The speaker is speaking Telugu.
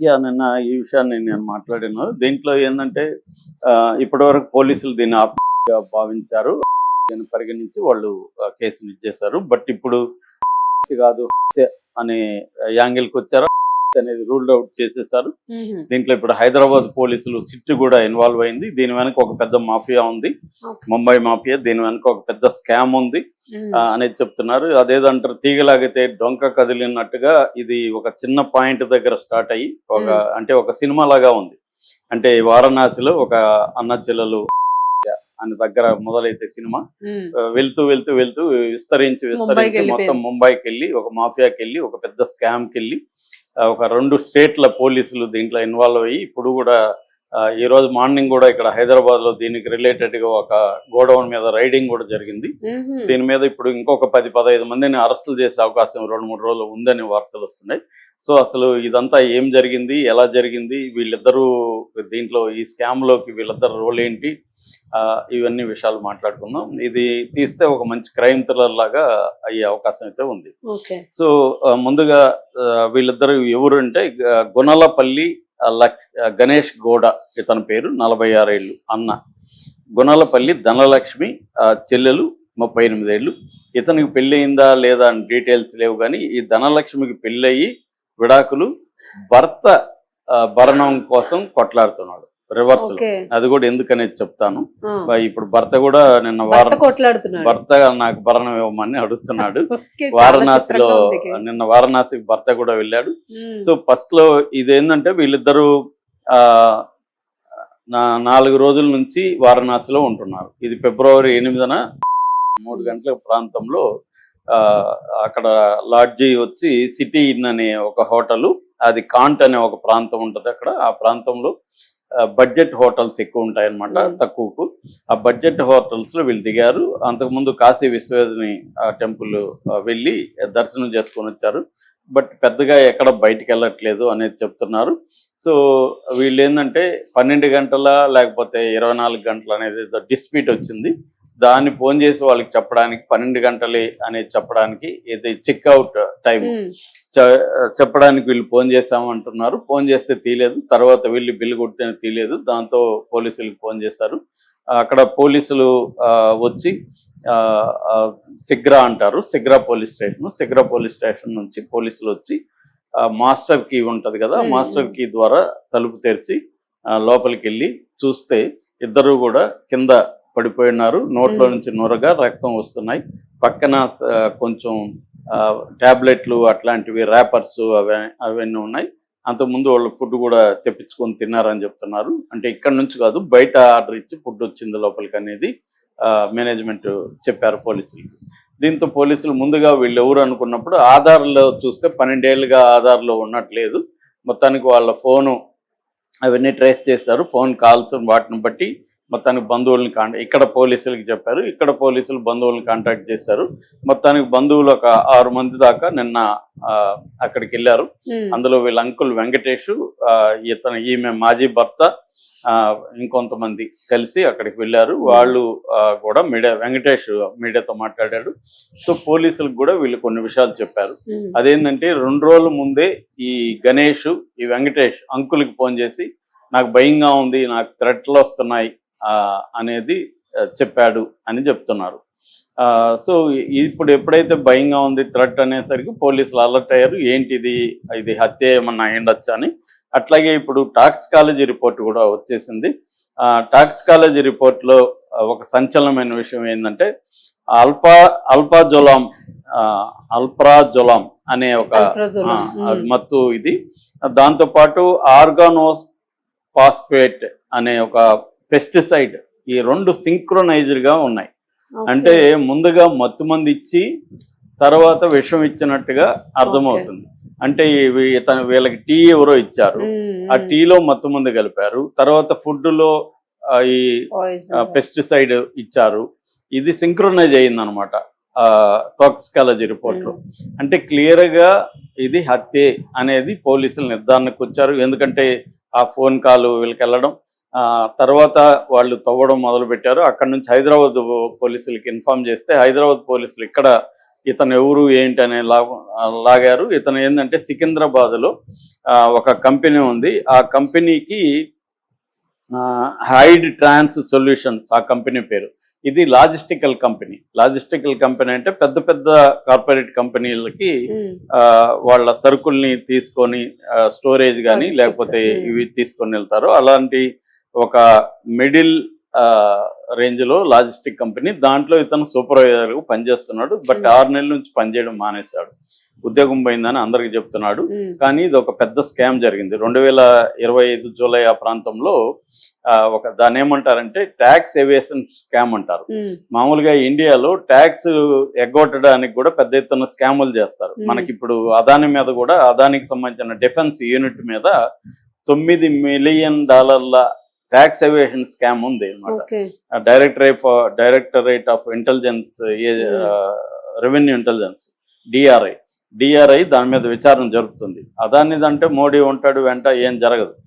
నిన్న ఈ విషయాన్ని నేను మాట్లాడాను. దీంట్లో ఏందంటే ఇప్పటివరకు పోలీసులు దీన్ని ఆత్మహత్యగా భావించారు. దీన్ని పరిగణించి వాళ్ళు కేసుని ఇచ్చేశారు. బట్ ఇప్పుడు కాదు హత్య అనే యాంగిల్కి వచ్చారు అనేది రూల్డ్ అవుట్ చేసేసారు. దీంట్లో ఇప్పుడు హైదరాబాద్ పోలీసులు సిట్ కూడా ఇన్వాల్వ్ అయింది. దీని వెనక ఒక పెద్ద మాఫియా ఉంది, ముంబై మాఫియా. దీని వెనక ఒక పెద్ద స్కామ్ ఉంది అనేది చెప్తున్నారు. అదేదంటారు, తీగలాగితే డొంక కదిలినట్టుగా ఇది ఒక చిన్న పాయింట్ దగ్గర స్టార్ట్ అయ్యి ఒక సినిమా లాగా ఉంది. అంటే వారణాసిలో ఒక అన్న చెల్లెలు అని దగ్గర మొదలైతే సినిమా వెళ్తూ వెళ్తూ వెళ్తూ విస్తరించి మొత్తం ముంబైకి వెళ్ళి ఒక మాఫియాకి వెళ్ళి ఒక పెద్ద స్కామ్కి వెళ్ళి ఒక 2 స్టేట్ల పోలీసులు దీంట్లో ఇన్వాల్వ్ అయ్యి ఇప్పుడు కూడా ఈ రోజు మార్నింగ్ కూడా ఇక్కడ హైదరాబాద్ లో దీనికి రిలేటెడ్ గా ఒక గోడౌన్ మీద రైడింగ్ కూడా జరిగింది. దీని మీద ఇప్పుడు ఇంకొక 10-15 మందిని అరెస్టులు చేసే అవకాశం 2-3 రోజులు ఉందని వార్తలు వస్తున్నాయి. సో అసలు ఇదంతా ఏం జరిగింది, ఎలా జరిగింది, వీళ్ళిద్దరూ దీంట్లో ఈ స్కామ్ లోకి వీళ్ళిద్దరు రోల్ ఏంటి, ఇవన్నీ విషయాలు మాట్లాడుకుందాం. ఇది తీస్తే ఒక మంచి క్రైమ్ థ్రిల్లర్ లాగా అయ్యే అవకాశం అయితే ఉంది. సో ముందుగా వీళ్ళిద్దరు ఎవరు అంటే గుణలపల్లి గణేష్ గౌడ ఇతని పేరు, 46 ఏళ్ళు, అన్న. గుణలపల్లి ధనలక్ష్మి చెల్లెలు, 38 ఏళ్ళు. ఇతనికి పెళ్ళి అయిందా లేదా అని డీటెయిల్స్ లేవు, కానీ ఈ ధనలక్ష్మికి పెళ్ళయి విడాకులు, భర్త భరణం కోసం కొట్లాడుతున్నాడు. రివర్స్ అది కూడా ఎందుకనేది చెప్తాను. ఇప్పుడు భర్త కూడా నిన్న భర్త నాకు భరణం ఇవ్వమని అడుగుతున్నాడు. వారణాసికి భర్త కూడా వెళ్ళాడు. సో ఫస్ట్ లో ఇదేంటంటే వీళ్ళిద్దరూ 4 రోజుల నుంచి వారణాసిలో ఉంటున్నారు. ఇది ఫిబ్రవరి 8న 3 గంటల ప్రాంతంలో అక్కడ లాడ్జీ వచ్చి సిటీ ఇన్ అనే ఒక హోటలు, అది కాంట్ అనే ఒక ప్రాంతం ఉంటుంది అక్కడ. ఆ ప్రాంతంలో బడ్జెట్ హోటల్స్ ఎక్కువ ఉంటాయన్నమాట, తక్కువకు. ఆ బడ్జెట్ హోటల్స్ లో వీళ్ళు దిగారు. అంతకుముందు కాశీ విశ్వనాథ్ టెంపుల్ వెళ్ళి దర్శనం చేసుకొని వచ్చారు. బట్ పెద్దగా ఎక్కడ బయటికి వెళ్ళట్లేదు అనేది చెప్తున్నారు. సో వీళ్ళు ఏంటంటే 12 గంటల లేకపోతే 24 గంటలు అనేది డిస్ప్యూట్ వచ్చింది. దాన్ని ఫోన్ చేసి వాళ్ళకి చెప్పడానికి 12 గంటలే అనేది చెప్పడానికి, ఇది చెక్అవుట్ టైం చెప్పడానికి వీళ్ళు ఫోన్ చేసామంటున్నారు. ఫోన్ చేస్తే తీయలేదు. తర్వాత వీళ్ళు బిల్లు కొట్టిన తీయలేదు. దాంతో పోలీసులకు ఫోన్ చేశారు. అక్కడ పోలీసులు వచ్చి సిగ్రా అంటారు, సిగ్రా పోలీస్ స్టేషన్ నుంచి పోలీసులు వచ్చి మాస్టర్ కీ ఉంటుంది కదా, మాస్టర్ కీ ద్వారా తలుపు తెరిచి లోపలికి వెళ్ళి చూస్తే ఇద్దరు కూడా కింద పడిపోయినారు. నోట్లో నుంచి నొరగా రక్తం వస్తున్నాయి. పక్కన కొంచెం టాబ్లెట్లు అట్లాంటివి, ర్యాపర్స్ అవన్నీ ఉన్నాయి. అంతకుముందు వాళ్ళు ఫుడ్ కూడా తెప్పించుకొని తిన్నారని చెప్తున్నారు. అంటే ఇక్కడ నుంచి కాదు, బయట ఆర్డర్ ఇచ్చి ఫుడ్ వచ్చింది లోపలికి అనేది మేనేజ్మెంట్ చెప్పారు పోలీసులకి. దీంతో పోలీసులు ముందుగా వీళ్ళు ఎవరు అనుకున్నప్పుడు ఆధార్లో చూస్తే 12 ఏళ్ళుగా ఆధార్లో ఉన్నట్లేదు. మొత్తానికి వాళ్ళ ఫోను అవన్నీ ట్రేస్ చేశారు. ఫోన్ కాల్స్ వాటిని బట్టి మొత్తానికి బంధువుల్ని ఇక్కడ పోలీసులకి చెప్పారు. ఇక్కడ పోలీసులు బంధువులను కాంటాక్ట్ చేశారు. మొత్తానికి బంధువులు ఒక 6 మంది దాకా నిన్న అక్కడికి వెళ్ళారు. అందులో వీళ్ళ అంకుల్ వెంకటేష్, ఈమె మాజీ భర్త, ఇంకొంతమంది కలిసి అక్కడికి వెళ్ళారు. వాళ్ళు కూడా వెంకటేష్ మీడియాతో మాట్లాడాడు. సో పోలీసులకు కూడా వీళ్ళు కొన్ని విషయాలు చెప్పారు. అదేంటంటే 2 రోజుల ముందే ఈ గణేష్, ఈ వెంకటేష్ అంకుల్కి ఫోన్ చేసి నాకు భయంగా ఉంది, నాకు థ్రెట్లు వస్తున్నాయి అనేది చెప్పాడు అని చెప్తున్నారు. సో ఇప్పుడు ఎప్పుడైతే భయంగా ఉంది, థ్రెట్ అనేసరికి పోలీసులు అలర్ట్ అయ్యారు. ఏంటిది, ఇది హత్య ఏమన్నా అయ్యుండొచ్చా అని. అట్లాగే ఇప్పుడు టాక్సికాలజీ రిపోర్ట్ కూడా వచ్చేసింది. టాక్సికాలజీ రిపోర్ట్లో ఒక సంచలనమైన విషయం ఏంటంటే అల్ప్రాజోలామ్ అనే ఒక మత్తు ఇది. దాంతోపాటు ఆర్గానోఫాస్ఫేట్ అనే ఒక పెస్టిసైడ్, ఈ 2 సింక్రొనైజ్డ్గా ఉన్నాయి. అంటే ముందుగా మత్తు మంది ఇచ్చి తర్వాత విషం ఇచ్చినట్టుగా అర్థమవుతుంది. అంటే వీళ్ళకి టీ ఎవరో ఇచ్చారు, ఆ టీలో మత్తు మందు కలిపారు. తర్వాత ఫుడ్లో ఈ పెస్టిసైడ్ ఇచ్చారు. ఇది సింక్రొనైజ్ అయిందనమాట టాక్సికాలజీ రిపోర్ట్లో. అంటే క్లియర్గా ఇది హత్యే అనేది పోలీసులు నిర్ధారణకు వచ్చారు. ఎందుకంటే ఆ ఫోన్ కాల్ వీళ్ళకి వెళ్ళడం, తర్వాత వాళ్ళు తవ్వడం మొదలుపెట్టారు. అక్కడ నుంచి హైదరాబాద్ పోలీసులకి ఇన్ఫార్మ్ చేస్తే హైదరాబాద్ పోలీసులు ఇక్కడ ఇతను ఎవరు ఏంటి అనే లాగారు. ఇతను ఏంటంటే సికింద్రాబాద్లో ఒక కంపెనీ ఉంది. ఆ కంపెనీకి హైడ్ ట్రాన్స్ సొల్యూషన్స్ ఆ కంపెనీ పేరు. ఇది లాజిస్టికల్ కంపెనీ అంటే పెద్ద పెద్ద కార్పొరేట్ కంపెనీలకి వాళ్ళ సరుకుల్ని తీసుకొని స్టోరేజ్ కానీ లేకపోతే ఇవి తీసుకొని వెళ్తారు. అలాంటి ఒక మిడిల్ రేంజ్ లో లాజిస్టిక్ కంపెనీ. దాంట్లో ఇతను సూపర్వైజర్ గా పనిచేస్తున్నాడు. బట్ 6 నెలల నుంచి పనిచేయడం మానేశాడు. ఉద్యోగం పోయిందని అందరికి చెప్తున్నాడు. కానీ ఇది ఒక పెద్ద స్కామ్ జరిగింది 2025 జూలై ఆ ప్రాంతంలో. దాన్ని ఏమంటారంటే ట్యాక్స్ ఎవేషన్ స్కామ్ అంటారు. మామూలుగా ఇండియాలో ట్యాక్స్ ఎగ్గొట్టడానికి కూడా పెద్ద ఎత్తున స్కాములు చేస్తారు. మనకి ఇప్పుడు అదాని మీద కూడా, అదానికి సంబంధించిన డిఫెన్స్ యూనిట్ మీద $9 మిలియన్ ట్యాక్స్ ఎవేషన్ స్కామ్ ఉంది అన్నమాట. Directorate of intelligence, revenue intelligence, DRI దాని మీద విచారణ జరుపుతుంది. అదానిదంటే మోడీ ఉంటాడు వెంట, ఏం జరగదు.